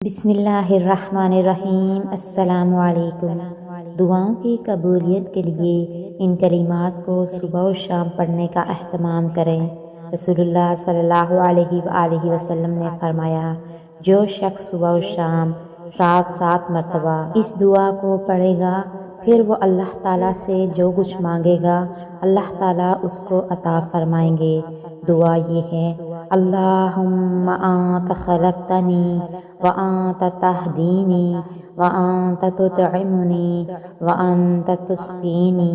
بسم اللہ الرحمن الرحیم۔ السلام علیکم۔ دعاؤں کی قبولیت کے لیے ان کلمات کو صبح و شام پڑھنے کا اہتمام کریں۔ رسول اللہ صلی اللہ علیہ وآلہ وسلم نے فرمایا، جو شخص صبح و شام 7 مرتبہ اس دعا کو پڑھے گا، پھر وہ اللہ تعالیٰ سے جو کچھ مانگے گا اللہ تعالیٰ اس کو عطا فرمائیں گے۔ دعا یہ ہے، اللہم انت خلقتنی وانت تہدینی وانت تطعمنی وانت تسقینی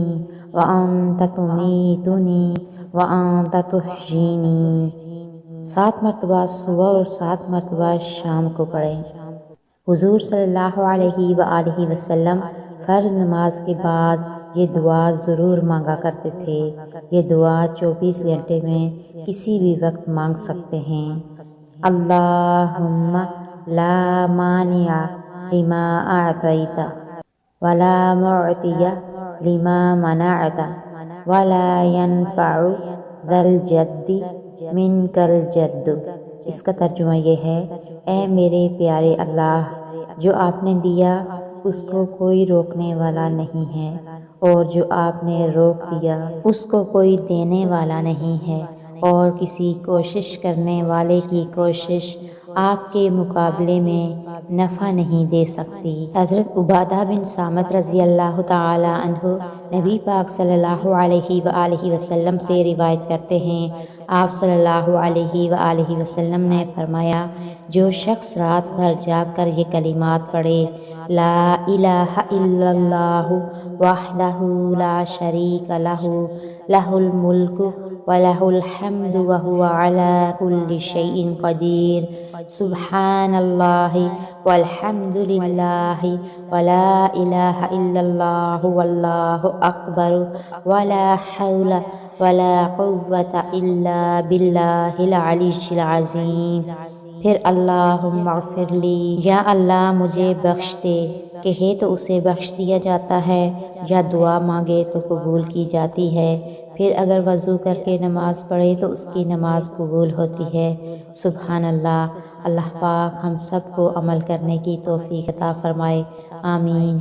وانت تمیتنی وانت تحیینی۔ 7 مرتبہ صبح اور 7 مرتبہ شام کو پڑھیں۔ حضور صلی اللہ علیہ وآلہ وسلم فرض نماز کے بعد یہ دعا ضرور مانگا کرتے تھے۔ یہ دعا 24 گھنٹے میں کسی بھی وقت مانگ سکتے ہیں۔ اللہم لا مانع لما اعطیت ولا معطی لما منعت ولا ينفع ذا الجد منک الجد۔ اس کا ترجمہ یہ ہے، اے میرے پیارے اللہ، جو آپ نے دیا اس کو کوئی روکنے والا نہیں ہے، اور جو آپ نے روک دیا اس کو کوئی دینے والا نہیں ہے، اور کسی کوشش کرنے والے کی کوشش آپ کے مقابلے میں نفع نہیں دے سکتی۔ حضرت عبادہ بن صامت رضی اللہ تعالی عنہ نبی پاک صلی اللہ علیہ وآلہ وسلم سے روایت کرتے ہیں، آپ صلی اللہ علیہ وآلہ وسلم نے فرمایا، جو شخص رات بھر جاگ کر یہ کلمات پڑھے، لا الہ الا اللہ وحدہ لا شریک لہ لہ الملک ولہ الحمد وہو علی کل شیء قدیر، سبحان اللہ والحمد للہ ولا الہ الا اللہ واللہ اکبر ولا حول ولا قوة الا باللہ العلی العظیم۔ پھر اللہم اغفر لی، یا اللہ مجھے بخش دے، کہے تو اسے بخش دیا جاتا ہے، یا دعا مانگے تو قبول کی جاتی ہے۔ پھر اگر وضو کر کے نماز پڑھے تو اس کی نماز قبول ہوتی ہے۔ سبحان اللہ۔ اللہ پاک ہم سب کو عمل کرنے کی توفیق عطا فرمائے، آمین۔